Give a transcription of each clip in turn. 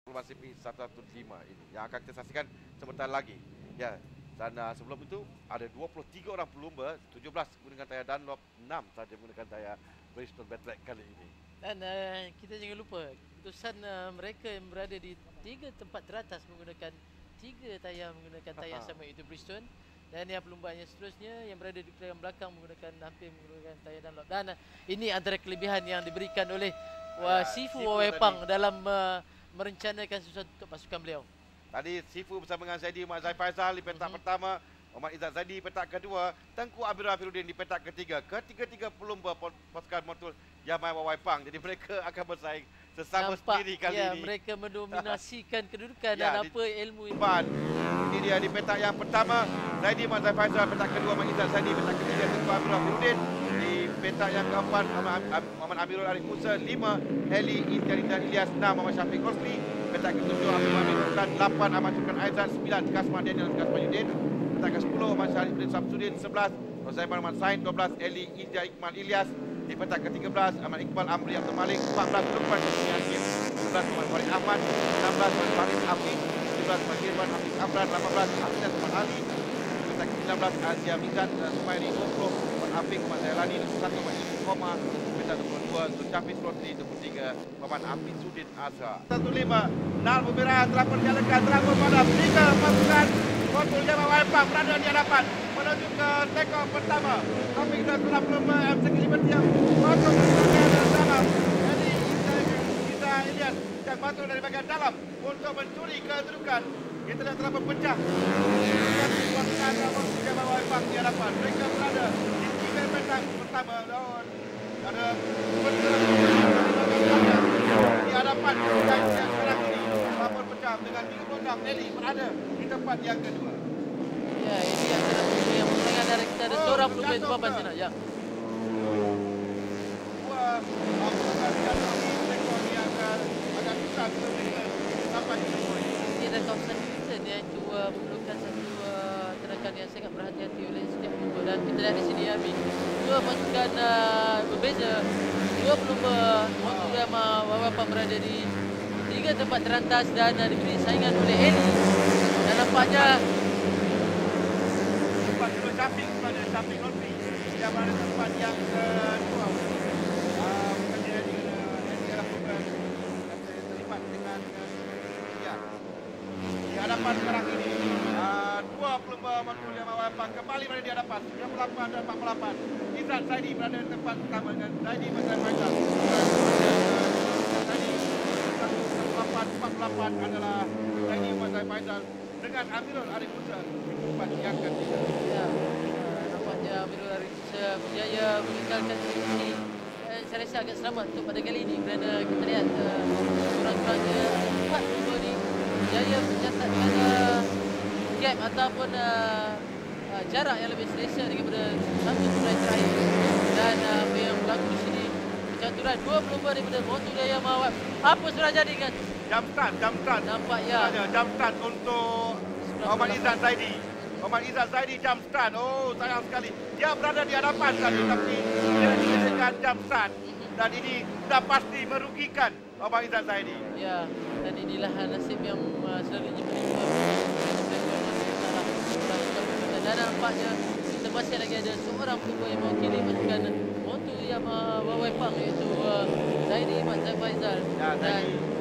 CP 115 ini yang akan kita saksikan sebentar lagi. Ya, dan sebelum itu ada 23 orang pelumba, 17 menggunakan tayar Dunlop, 6 saja menggunakan tayar Bridgestone Battleaxe kali ini. Dan kita jangan lupa keputusan mereka yang berada di 3 tempat teratas menggunakan 3 tayar sama, itu Bridgestone. Dan yang pelumba yang seterusnya yang berada di belakang hampir menggunakan tayar Dunlop. Dan ini antara kelebihan yang diberikan oleh Sifu Wawepang dalam merencanakan sesuatu untuk pasukan beliau. Tadi Sifu bersama dengan Zaidi Mat Zai Faizal di petak pertama, Muhammad Izzat Zaidi petak kedua, Tengku Amirul Afiruddin di petak ketiga. Ketiga-tiga pelumba pasukan motor Yamaha Wawepang. Jadi mereka akan bersaing sesama sendiri kali ini. Mereka mendominasikan kedudukan dan apa ilmu ini. Ini dia di petak yang pertama, Zaidi Mat Zai Faizal, petak kedua Muhammad Izzat Zaidi, petak ketiga Tengku Amirul Afiruddin. Di petak yang keempat Muhammad Amirul Arif Musa, 5 Heli Intiaridan Ilyas, 6 Muhammad Syafiq Rosli, petak ke-7 Abdul Hamid Sultan, 8 Ahmad Syukran Aizan, 9 Kasman Daniel Kasman Yudin, petak ke-10 Ahmad Syarifudin Samsudin, 11 Rozaiman Ahmad Sain, 12 Eli India Iqmal Ilyas, di petak ke-13 Ahmad Iqbal Amri Abdul Malik, 14 Lukman Yasin, 17 Ahmad Farid Ahmad, 16 Ahmad Farid Hafiz, 17 Ahmad Irwan Hafiz Amran, 18 Ahmad Ahmad Ali, petak ke-19 Asia Mizat, Sumairi 20 Afiq Muhammad Zailani, 21 Muhammad Koma, petak 22 Zulkafis Rosli, 23 Muhammad Hafiz Sudin Azhar. 15 Nal Merah telah perjalanan terangkum pada 3 pasukan motor Yamaha Wawepang berada di hadapan menuju ke tekor pertama. Tapi kita telah pelumba MC Liberty yang motor berada dalam. Jadi kita lihat yang motor dari bagian dalam untuk mencuri kedudukan. Kita telah berpecah. Pasukan motor Yamaha Wawepang di hadapan. Mereka berada di 3 petak pertama. Ada di hadapan yang sekarang ini lapor pecah dengan 36 Eli berada di tempat yang kedua. Ya, ini adalah pelumba yang menengah dari kita ada seorang pelumba di bawah sana. Ya. Dua rekor yang agak susah sampai di poin. Ini adalah kawasan Hilton yang dua memerlukan satu terakan yang sangat berhati-hati oleh setiap pelumba. Dan kita lihat di sini Abi, dua pasukan berbeza. Dua pelumba motor Yamaha Wawepang berada di 3 tempat teratas dan diberi saingan oleh Eli. Dan nampaknya tempat kedua Syafiq kepada Syafiq Nolfi yang berada tempat yang kedua. Bukan dia lakukan terlibat dengan di hadapan sekarang ini. Dua pelumba motor Yamaha Wawepang kembali berada di hadapan 98 dan 48. Izzat Zaidi berada di tempat pertama dengan Zaidi Mat Zai Faizal. 48 adalah Zaidi Mat Zai Faizal dengan Amirul Arif Musa di tempat yang ketiga. ya, nampaknya Amirul Arif Musa berjaya meninggalkan sini. Saya rasa agak selamat untuk pada kali ini kerana kita lihat kurang-kurangnya 4 pelumba ni berjaya mencatatkan gap ataupun jarak yang lebih selesa daripada satu try terakhir. Dan apa yang berlaku di sini percaturan 2 pelumba daripada motor Yamaha Wawepang. Apa sudah jadi kan? Jam start. Nampak ya. Jam start untuk Muhammad Izzat Zaidi. Muhammad Izzat Zaidi jam start. Oh, sayang sekali. Dia berada di hadapan tadi tapi dia disediakan jam start. Dan ini sudah pasti merugikan Muhammad Izzat Zaidi. Ya, dan inilah nasib yang selalunya menimpa. Dan nampaknya kita masih lagi ada seorang pelumba yang mewakili pasukan motor Yamaha Wawepang iaitu Zaidi Mat Zai Faizal. Ya,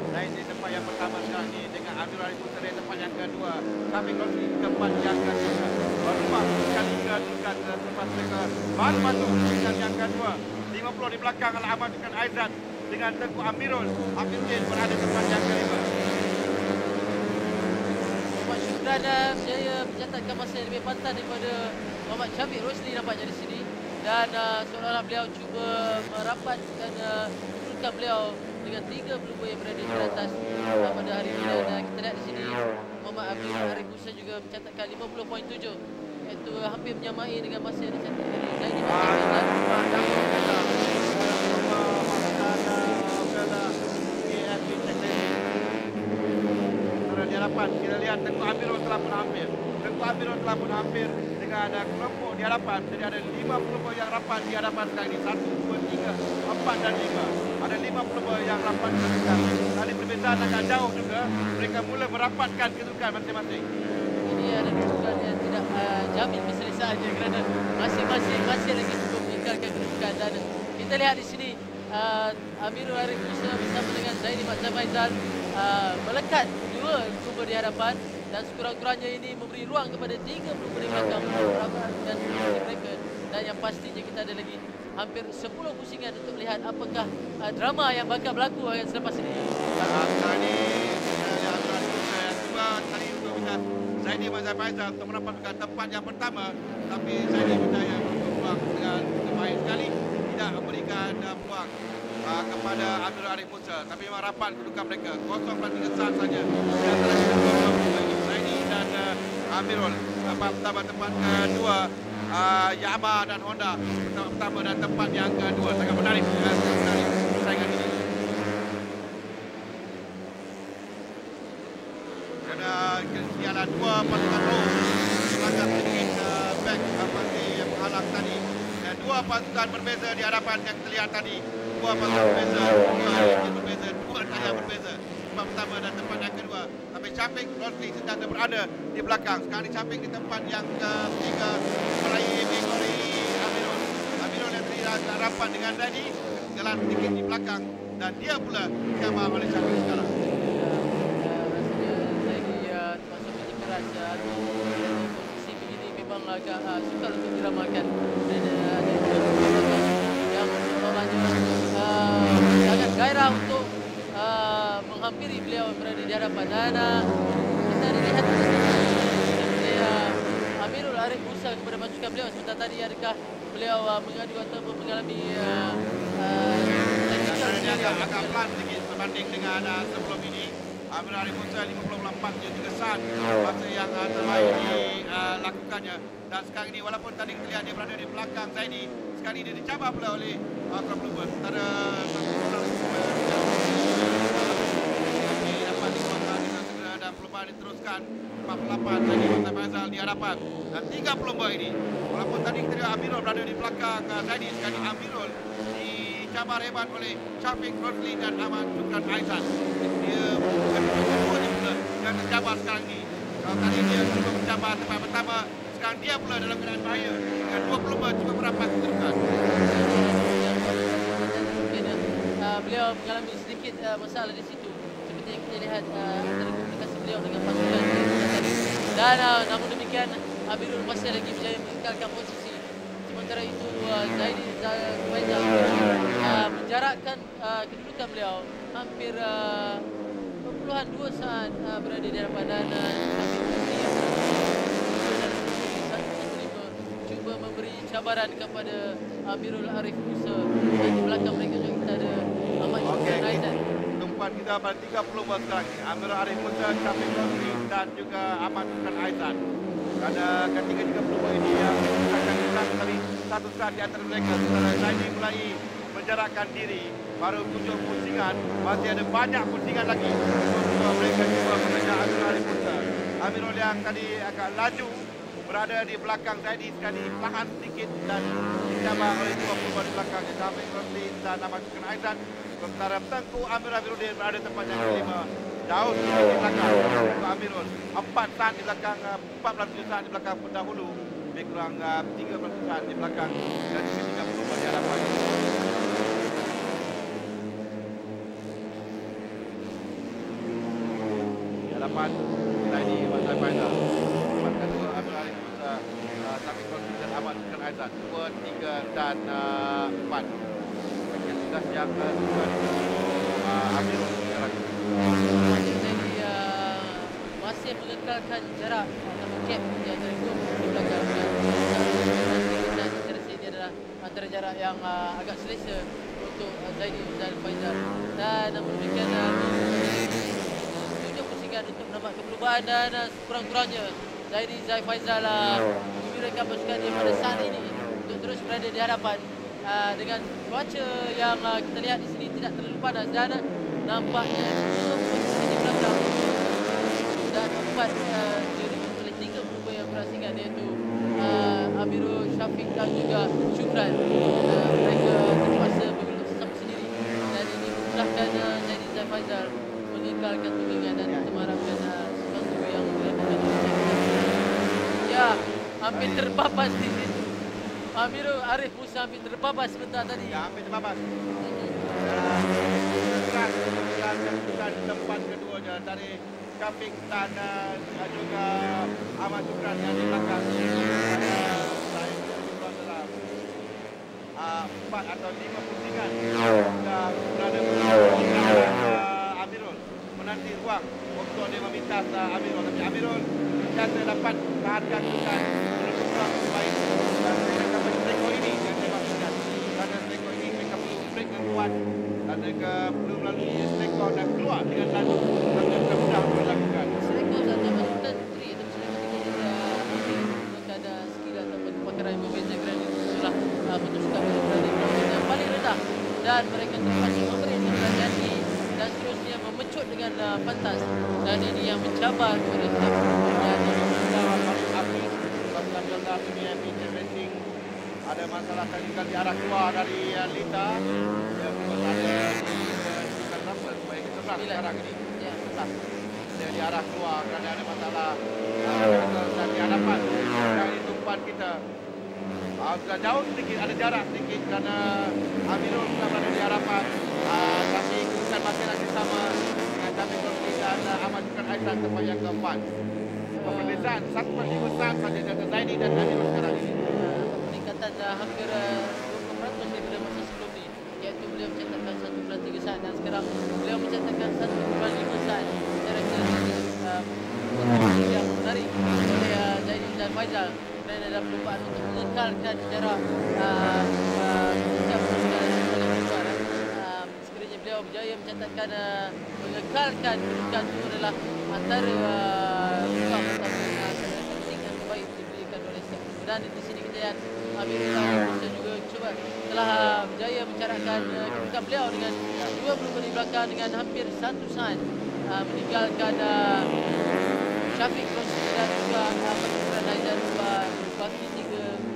Zaidi tempat yang pertama sekarang ini dengan Abdul Arif Musa tempat yang kedua. Syafiq Rosli tempat yang ketiga. Baru sekali kedudukan selepas mereka baru masuk peringkat yang kedua. 50 di belakang adalah Ahmad Syukran Aizan dengan Tengku Amirul Afiruddin berada tempat yang kelima. Muhammad Syukran berjaya mencatatkan masa yang lebih pantas daripada Muhammad Syafiq Rosli nampaknya di sini. Dan seolah-olah beliau cuba merapatkan kedudukan beliau dengan 3 pelumba yang berada di atas pada hari ini. Dan kita lihat di sini Muhammad Abdul Arif Musa juga mencatatkan 50.7, iaitu hampir menyamai dengan masa yang dicatatkan oleh Zaidi Mat Zai Faizal. Di hadapan kita lihat Tengku Amirul telah pun hampir. Tengku Amirul telah pun hampir dengan ada kelompok di hadapan. Jadi ada 5 pelumba yang rapat di hadapan sekarang ini. 1, 2, 3, 4 dan 5. Ada 5 5 pelumba yang rapat kedudukan. Tadi perbezaan agak jauh juga. Mereka mula merapatkan kedudukan masing-masing. Ini ada kedudukan yang tidak jamin keselesaan kerana masing-masing masih lagi cukup meninggalkan kedudukan. Dan kita lihat di sini Amirul Arif Musa bersama dengan Zaidi Mat Zafaizal melekat dua kubu di hadapan, dan sekurang-kurangnya ini memberi ruang kepada 3 pelumba di belakang dan mereka. Dan yang pastinya kita ada lagi hampir 10 pusingan untuk melihat apakah drama yang bakal berlaku selepas ini. Sekarang ini saya cuba tadi untuk melihat Zaidi Mat Zafaizal untuk mendapatkan tempat yang pertama, tapi Zaidi berjaya berpeluang dengan baik sekali, tidak memberikan peluang kepada Amirul Arif Musa. Tapi memang rapat kedudukan mereka, 0.3 saat saja di antara Zaidi dan Amirul. Tempat pertama, tempat kedua Yamaha dan Honda, tempat pertama dan tempat yang kedua. Sangat menarik persaingan ini. Kerana ialah 2 pasukan terus melangkah sedikit back seperti yang menghalang tadi. Dan 2 pasukan berbeza di hadapan yang terlihat tadi. 2 pasukan berbeza, 2 tayang berbeza. Tempat pertama dan tempat yang kedua. Tapi Syafiq Rosli sedang berada di belakang. Sekarang di Syafiq di tempat yang ketiga meraih victory Amirul. Amirul yang terlihat rapat dengan Zaidi, jalan sedikit di belakang, dan dia pula dicabar oleh Syafiq sekarang. Rasanya Zaidi termasuk kerja keras posisi begini memang agak sukar untuk diramakan. Dan ada yang seolah-olahnya sangat gairah untuk menghampiri beliau berada di hadapan. Dan kita lihat seperti Amirul Arif Musa kepada pasukan beliau. Sebentar tadi adakah beliau mengadu atau mengalami agak pelan sedikit berbanding dengan sebelum ini. Amirul Arif Musa 54 saat masa yang terbaik dilakukannya. Dan sekarang ini walaupun tadi terlihat dia berada di belakang Zaidi, sekarang ini dia dicabar pula oleh pelumba. Sementara dan pelumba diteruskan 48 Zaidi Mat Zafaizal di hadapan, dan 3 pelumba ini walaupun tadi kita lihat Amirul berada di belakang Zaidi, sekarang Amirul dicabar hebat oleh Syafiq Rosli dan Ahmad Syukran Aizan. Dia kedua dia pula yang tercabar sekarang ini. Kalau tadi dia cuba mencabar tempat pertama, sekarang dia pula dalam keadaan bahaya dan 2 pelumba cuba merapat kedudukan. Beliau mengalami sedikit masalah di situ, seperti yang kita lihat antara komunikasi beliau dengan pasukan tadi. Dan namun demikian Amirul masih lagi berjaya mengekalkan posisi. Sementara itu Zaidi Zafaizal menjarakkan kedudukan beliau hampir 22 saat berada di hadapan. Dan cuba memberi cabaran kepada Amirul Arif Musa. Dan di belakang mereka juga kita ada Ahmad Syukran Aizan. Tempat kita pada 3 pelumba sekarang ini, Amirul Arif Musa, Syafiq Rosli dan juga Ahmad Syukran Aizan. Kerana ketiga-tiga pelumba ini yang akan hilang kali satu saat di antara mereka. Sementara Zaidi mulai menjarakkan diri, baru 7 pusingan, masih ada banyak pusingan lagi untuk mereka cuba mengejar Amirul Arif Musa. Amirul yang tadi agak laju berada di belakang Zaidi, sekali perlahan sedikit dan dicabar oleh 2 pelumba di belakang Syafiq Rosli dan Ahmad Syukran Aizan. Sementara Tengku Amiruddin berada tempat yang kelima, jauh di belakang Tengku Amirul, 4 saat di belakang, 14 saat di belakang pendahulu, lebih kurang 13 saat di belakang dan ketiga pelumba di hadapan. Di hadapan Zaidi Mat Zafaizal, tempat kedua Amirul Arif Musa, Syafiq Rosli dan Ahmad Syukran Aizan, 2, 3 dan 4. Sudah yang kedua Amirul sekarang. Jadi masih mengekalkan jarak atau gap di antara dua di belakang. Dan saya rasa ini adalah antara jarak yang agak selesa untuk Zaidi Zafaizal. Dan namun demikian 7 pusingan untuk menambah keperubahan. Dan kurang-kurangnya Zaidi Zafaizal menggunakan pasukan dia pada saat ini untuk terus berada di hadapan. Dengan cuaca yang kita lihat di sini tidak terlalu panas, dan nampaknya di belakang dan 4 direbut oleh 3 pelumba yang berasingan, iaitu Amirul, Syafiq dan juga Syukran. Mereka terpaksa bergelut sesama sendiri, dan ini hampir terpapas di situ. Amirul Arif Musa hampir terpapas sebentar tadi. Ya, hampir terpapas. Dan tempat keduanya dari Syafiq dan juga Ahmad Syukran yang di belakang. Saya berada dalam 4 atau 5 pusingan dan berada Amirul menanti ruang untuk dia meminta Amirul, tapi Amirul kata dapat tahankan bukan menutup ruang terbaik. Dan saya kata trekor ini yang saya maksudkan, kerana trekor ini mereka perlu break yang kuat dan mereka perlu melalui trekor dan keluar dengan laju dan mereka mudah untuk dilakukan. Selekor saja maksudkan tri itu ada skill ataupun kepakaran yang berbeza kerana itulah meneruskan berada di peringkat yang paling rendah dan mereka terpaksa memberi hati dan seterusnya memecut dengan pantas dan ini yang mencabar kepada setiap dan ada masalah teknikal di arah keluar dari Lita. Dia berada di number supaya kita sebelah sekarang ini. Ya, dia di arah keluar kerana ada masalah dan di hadapan dari tumpuan kita. Sudah jauh sedikit, ada jarak sedikit kerana Amirul sudah berada di hadapan. Tapi kedudukan masih lagi sama dengan Syafiq Rosli dan Ahmad Syukran Aizan tempat yang keempat. Perbezaan 1.5 saja dari Zaidi dan Amirul sekarang ini. Peningkatan hampir 20% daripada masa sebelum ni, iaitu beliau mencetakkan 1.3 saat dan sekarang beliau mencetakkan 1.5 saat. Saya rasa yang menarik oleh Zaidi dan Faizal kerana dalam perlumbaan untuk mengekalkan secara sekiranya beliau berjaya mencetakkan mengekalkan kedudukan itu adalah antara peluang ataupun penting yang terbaik diberikan oleh setiap dan di sini kita lihat Amirul Musa juga cuba telah berjaya mencaratkan kedudukan beliau dengan 20 di belakang dengan hampir 1 saat meninggalkan Syafiq Rosli dan juga Syukran Aizan bagi 3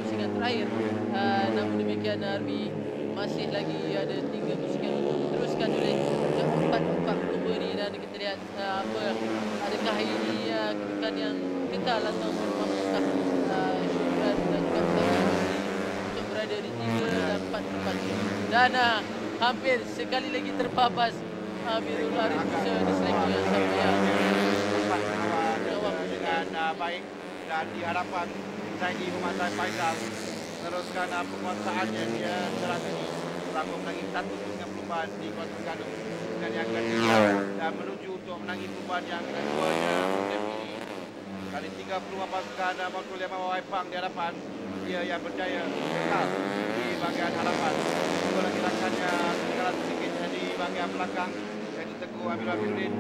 pusingan terakhir. Namun demikian Arbi masih lagi ada 3 pusingan teruskan oleh empat kuba ni dan kita lihat adakah ini kedudukan yang kekal atau memaksa Syukran dan juga untuk berada di 3 dan 4 tempat dan hampir sekali lagi terpapas Amirul Arif Musa di selektor yang sama yang dengan baik dan di hadapan Zaidi Muhammad Faizal teruskan penguasaannya dia sekarang ini telah menangi 1 dengan perlumbaan di kuarter gaduh dan yang ketiga dan menuju untuk menangi perlumbaan yang keduanya kali 30 pasukan Mokul Lemah Waipang di hadapan dia yang berjaya kekal di bahagian hadapan dua lagi rakannya ketinggalan sedikit di bahagian belakang iaitu Teguh Amirul Afiruddin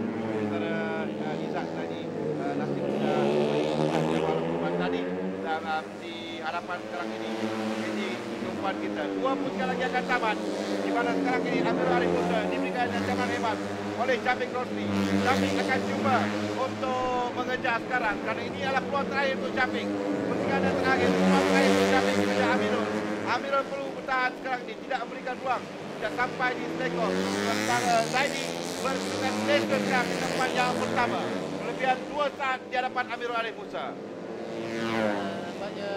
antara Izzat tadi Nasib perlumbaan tadi dan di hadapan sekarang ini tumpuan kita 2 pusingan lagi akan tamat di mana sekarang ini Amirul Arif Musa diberikan ancaman hebat oleh Syafiq Rosli. Syafiq akan cuba untuk mengejar sekarang kerana ini adalah peluang terakhir untuk Syafiq. Pusingan terakhir, peluang terakhir untuk Syafiq kepada Amirul. Amirul perlu bertahan sekarang ini, tidak memberikan ruang tidak sampai di skor. Sementara Zaidi berkedudukan sekarang di tempat yang pertama kelebihan 2 saat di hadapan Amirul Arif Musa. Nampaknya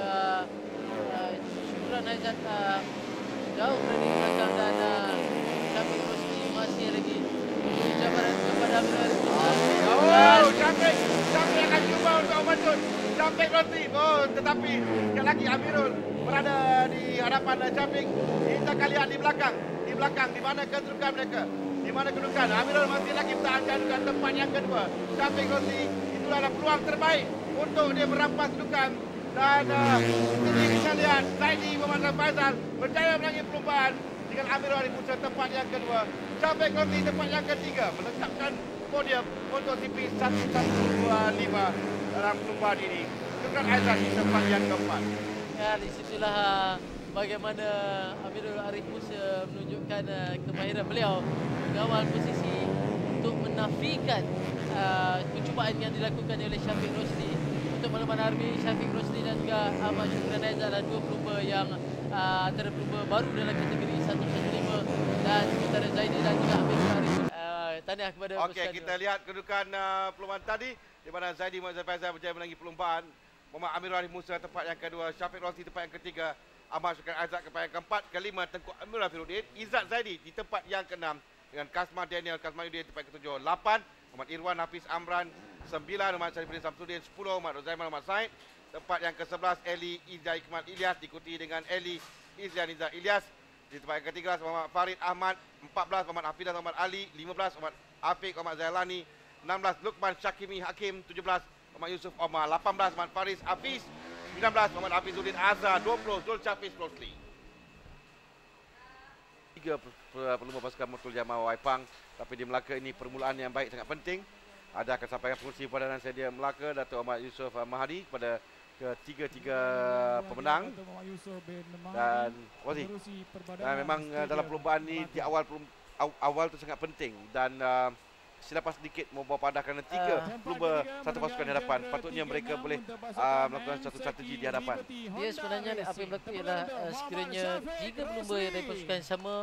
Syukran Aizan jauh berada di belakang dan Syafiq Rosli masih lagi cabaran kepada Amirul Arif Musa. Syafiq akan cuba untuk memecut Syafiq Rosli. Tetapi sekali lagi Amirul berada di hadapan Syafiq. Kita akan lihat di belakang di mana kedudukan mereka. Di mana kedudukan Amirul masih lagi bertahankan dengan tempat yang kedua. Syafiq Rosli itulah peluang terbaik untuk dia merampas kedudukan. Dan ini kita lihat Zaidi Muhammad Faizal berjaya menangi perlumbaan dengan Amirul Arif Musa tempat yang kedua. Syafiq Rosli tempat yang ketiga menetapkan podium untuk CP 1125 dalam perlumbaan ini. Syukran Aizan di tempat yang keempat. Ya, di situlah bagaimana Amirul Arif Musa menunjukkan kemahiran beliau mengawal posisi untuk menafikan percubaan yang dilakukan oleh Syafiq Rosli. Untuk makluman Arbi, Syafiq Rosli dan juga Ahmad Syukran Aizan adalah 2 pelumba yang antara pelumba baru dalam kategori 115 dan sementara Zaidi dan juga Amirul Arif. Tahniah kepada Okey, kita lihat kedudukan perlumbaan tadi di mana Zaidi Muhammad Faizal berjaya menangi perlumbaan Muhammad Amirul Arif Musa tempat yang kedua, Syafiq Rosli tempat yang ketiga, Ahmad Syukran Azad tempat yang keempat, kelima Tengku Amirul Firuddin, Izzat Zaidi di tempat yang keenam dengan Kasma Daniel Kasmanuddin tempat yang ketujuh, 8 Muhammad Irwan Hafiz Amran, 9 Muhammad Syarifuddin Samsudin, 10 Muhammad Rozaiman Muhammad Said, tempat yang ke-11 Eli Izai Kemal Ilyas diikuti dengan Eli Izzian Izzah Ilyas. Di tempat yang ke-13 Muhammad Farid Ahmad, 14 Muhammad Hafizah Muhammad Ali, 15 Muhammad Afiq Muhammad Zailani, 16 Lukman Syakimi Hakim, 17 Muhammad Yusuf Omar, 18 Muhammad Faris Hafiz, 19 Muhammad Hafizuddin Azhar, 20 Zulkifli Rosli. 3 pelumba pasukan Motul Jamaah Waipang, tapi di Melaka ini permulaan yang baik sangat penting. Ada akan sampaikan pengurusi padanan sedia Melaka Datuk Ahmad Yusof Mahadi pada ketiga-tiga pemenang dan Wazi. Dan memang dalam perlumbaan ini di awal tu sangat penting dan selepas sedikit membawa padah kerana 3 pelumba satu pasukan di hadapan. Patutnya mereka boleh melakukan satu strategi di hadapan. Ya, sebenarnya apa yang berlaku ialah sekiranya 3 pelumba dari pasukan yang sama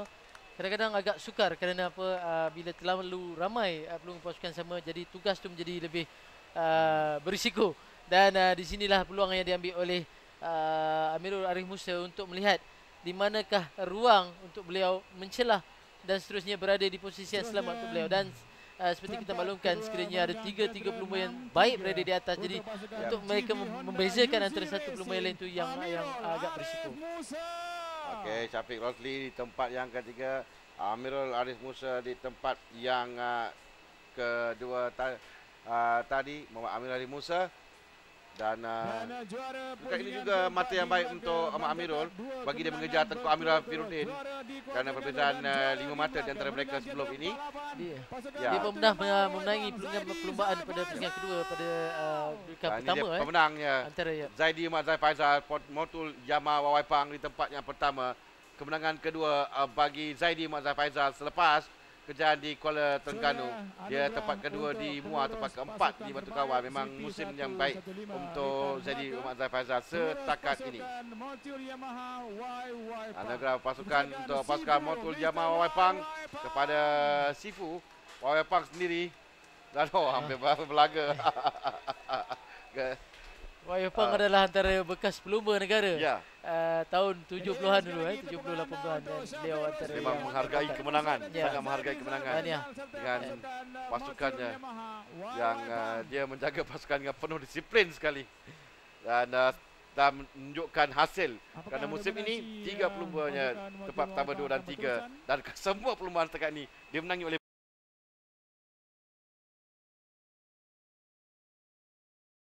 kadang-kadang agak sukar kerana apa bila terlalu ramai pelumba pasukan sama, jadi tugas tu menjadi lebih berisiko. Dan di sinilah peluang yang diambil oleh Amirul Arif Musa untuk melihat di manakah ruang untuk beliau mencelah dan seterusnya berada di posisi yang selamat untuk beliau. Dan seperti kita maklumkan, sekiranya ada 3 pelumba yang baik berada di atas, jadi untuk mereka membezakan antara satu pelumba yang lain tu yang agak berisiko. Okey, Syafiq Rosli di tempat yang ketiga, Amirul Arif Musa di tempat yang kedua tadi, Muhammad Amirul Arif Musa. Dan bukan ini juga mata yang baik untuk Ahmad Amirul bagi dia mengejar Tengku Amirul Firuddin kerana perbezaan 5 mata di antara mereka sebelum ini. Dia pernah memenangi perlumbaan pada peringkat kedua pada peringkat pertama pemenangnya antara Zaidi Ahmad Zai Faizal Motul Jamaah Waipang di tempat yang pertama. Kemenangan kedua bagi Zaidi Ahmad Zai Faizal selepas kejayaan di Kuala Terengganu. Dia tempat kedua di Muar, tempat keempat di Batu Kawal. Memang musim yang baik untuk Zaidi Ahmad Zai Faizal setakat ini. Anugerah pasukan untuk pasukan Motul Jamaah Waipang kepada Sifu Waipang sendiri. Dan hampir berlaga. Waipang adalah antara bekas pelumba negara. Ya. Tahun 70-an dulu 70 80-an, dan beliau antara memang menghargai kemenangan, sangat menghargai kemenangan dengan pasukannya yang dia menjaga pasukan dengan penuh disiplin sekali dan menunjukkan hasil kerana musim ini 3 pelumbanya tempat pertama 2 dan 3 dan semua perlumbaan setakat ini dia menangi oleh